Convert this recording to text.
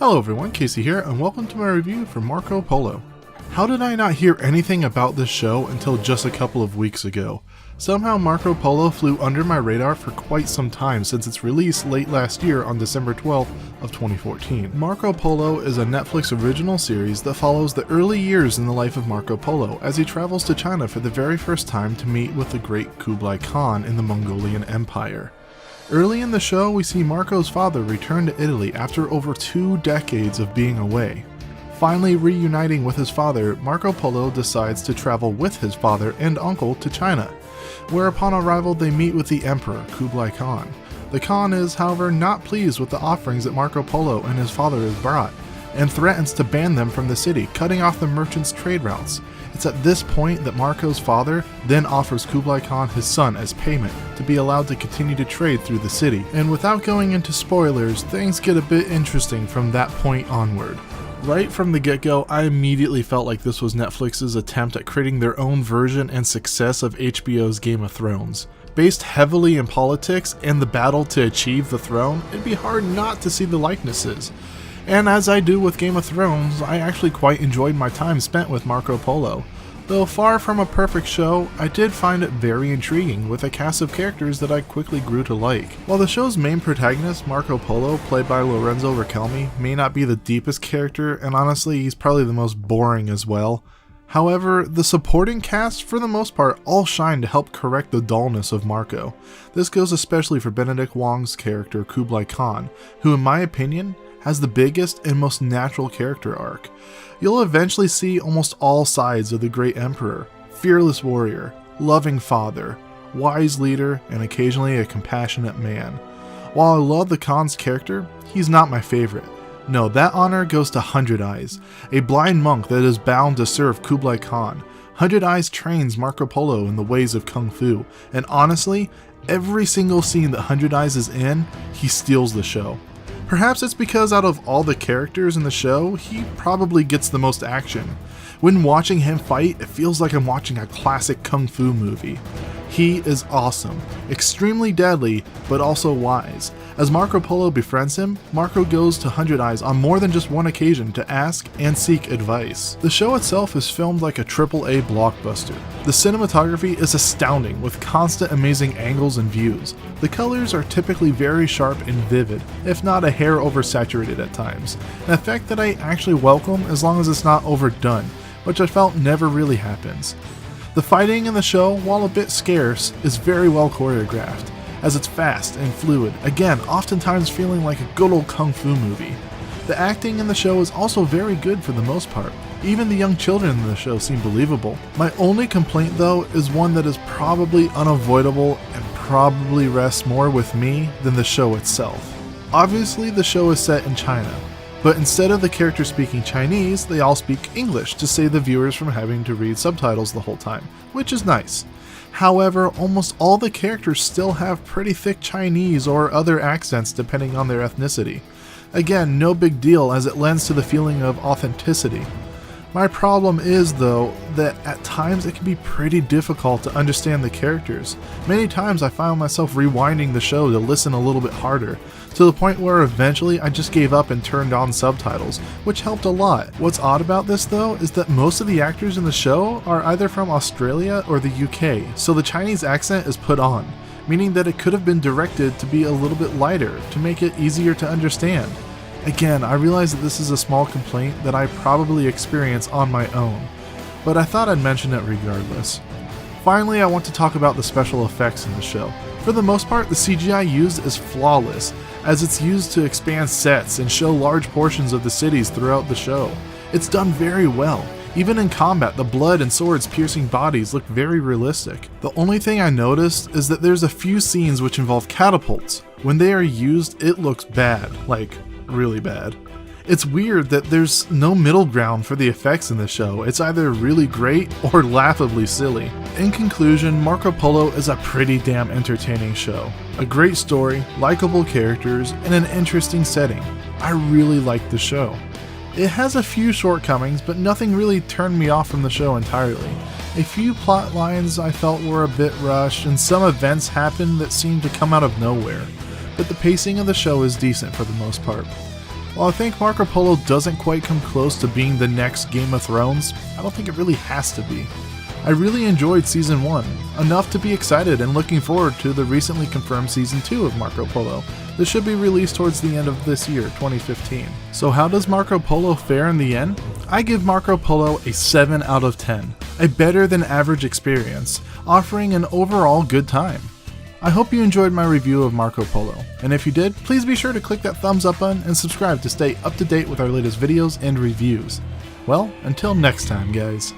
Hello everyone, Casey here, and welcome to my review for Marco Polo. How did I not hear anything about this show until just a couple of weeks ago? Somehow Marco Polo flew under my radar for quite some time since its release late last year on December 12th of 2014. Marco Polo is a Netflix original series that follows the early years in the life of Marco Polo as he travels to China for the very first time to meet with the great Kublai Khan in the Mongolian Empire. Early in the show, we see Marco's father return to Italy after over 2 decades of being away. Finally reuniting with his father, Marco Polo decides to travel with his father and uncle to China, where upon arrival they meet with the Emperor, Kublai Khan. The Khan is, however, not pleased with the offerings that Marco Polo and his father have brought, and threatens to ban them from the city, cutting off the merchants' trade routes. It's at this point that Marco's father then offers Kublai Khan his son as payment to be allowed to continue to trade through the city. And without going into spoilers, things get a bit interesting from that point onward. Right from the get-go, I immediately felt like this was Netflix's attempt at creating their own version and success of HBO's Game of Thrones. Based heavily in politics and the battle to achieve the throne, it'd be hard not to see the likenesses. And as I do with Game of Thrones, I actually quite enjoyed my time spent with Marco Polo. Though far from a perfect show, I did find it very intriguing with a cast of characters that I quickly grew to like. While the show's main protagonist, Marco Polo, played by Lorenzo Riquelme, may not be the deepest character, and honestly he's probably the most boring as well. However, the supporting cast, for the most part, all shine to help correct the dullness of Marco. This goes especially for Benedict Wong's character Kublai Khan, who in my opinion, has the biggest and most natural character arc. You'll eventually see almost all sides of the great emperor: fearless warrior, loving father, wise leader, and occasionally a compassionate man. While I love the Khan's character, he's not my favorite. No, that honor goes to Hundred Eyes, a blind monk that is bound to serve Kublai Khan. Hundred Eyes trains Marco Polo in the ways of Kung Fu, and honestly, every single scene that Hundred Eyes is in, he steals the show. Perhaps it's because out of all the characters in the show, he probably gets the most action. When watching him fight, it feels like I'm watching a classic kung fu movie. He is awesome, extremely deadly, but also wise. As Marco Polo befriends him, Marco goes to Hundred Eyes on more than just one occasion to ask and seek advice. The show itself is filmed like a AAA blockbuster. The cinematography is astounding with constant amazing angles and views. The colors are typically very sharp and vivid, if not a hair oversaturated at times, an effect that I actually welcome as long as it's not overdone, which I felt never really happens. The fighting in the show, while a bit scarce, is very well choreographed, as it's fast and fluid, again oftentimes feeling like a good old kung fu movie. The acting in the show is also very good for the most part. Even the young children in the show seem believable. My only complaint though is one that is probably unavoidable and probably rests more with me than the show itself. Obviously the show is set in China, but instead of the characters speaking Chinese, they all speak English to save the viewers from having to read subtitles the whole time, which is nice. However, almost all the characters still have pretty thick Chinese or other accents depending on their ethnicity. Again, no big deal as it lends to the feeling of authenticity. My problem is, though, that at times it can be pretty difficult to understand the characters. Many times I found myself rewinding the show to listen a little bit harder, to the point where eventually I just gave up and turned on subtitles, which helped a lot. What's odd about this though is that most of the actors in the show are either from Australia or the UK, so the Chinese accent is put on, meaning that it could have been directed to be a little bit lighter to make it easier to understand. Again, I realize that this is a small complaint that I probably experience on my own, but I thought I'd mention it regardless. Finally, I want to talk about the special effects in the show. For the most part, the CGI used is flawless, as it's used to expand sets and show large portions of the cities throughout the show. It's done very well. Even in combat, the blood and swords piercing bodies look very realistic. The only thing I noticed is that there's a few scenes which involve catapults. When they are used, it looks bad, like really bad. It's weird that there's no middle ground for the effects in the show. It's either really great or laughably silly. In conclusion, Marco Polo is a pretty damn entertaining show. A great story, likable characters, and an interesting setting. I really like the show. It has a few shortcomings, but nothing really turned me off from the show entirely. A few plot lines I felt were a bit rushed, and some events happened that seemed to come out of nowhere. But the pacing of the show is decent for the most part. While I think Marco Polo doesn't quite come close to being the next Game of Thrones, I don't think it really has to be. I really enjoyed Season 1, enough to be excited and looking forward to the recently confirmed Season 2 of Marco Polo. This should be released towards the end of this year, 2015. So how does Marco Polo fare in the end? I give Marco Polo a 7 out of 10, a better than average experience, offering an overall good time. I hope you enjoyed my review of Marco Polo, and if you did, please be sure to click that thumbs up button and subscribe to stay up to date with our latest videos and reviews. Well, until next time, guys.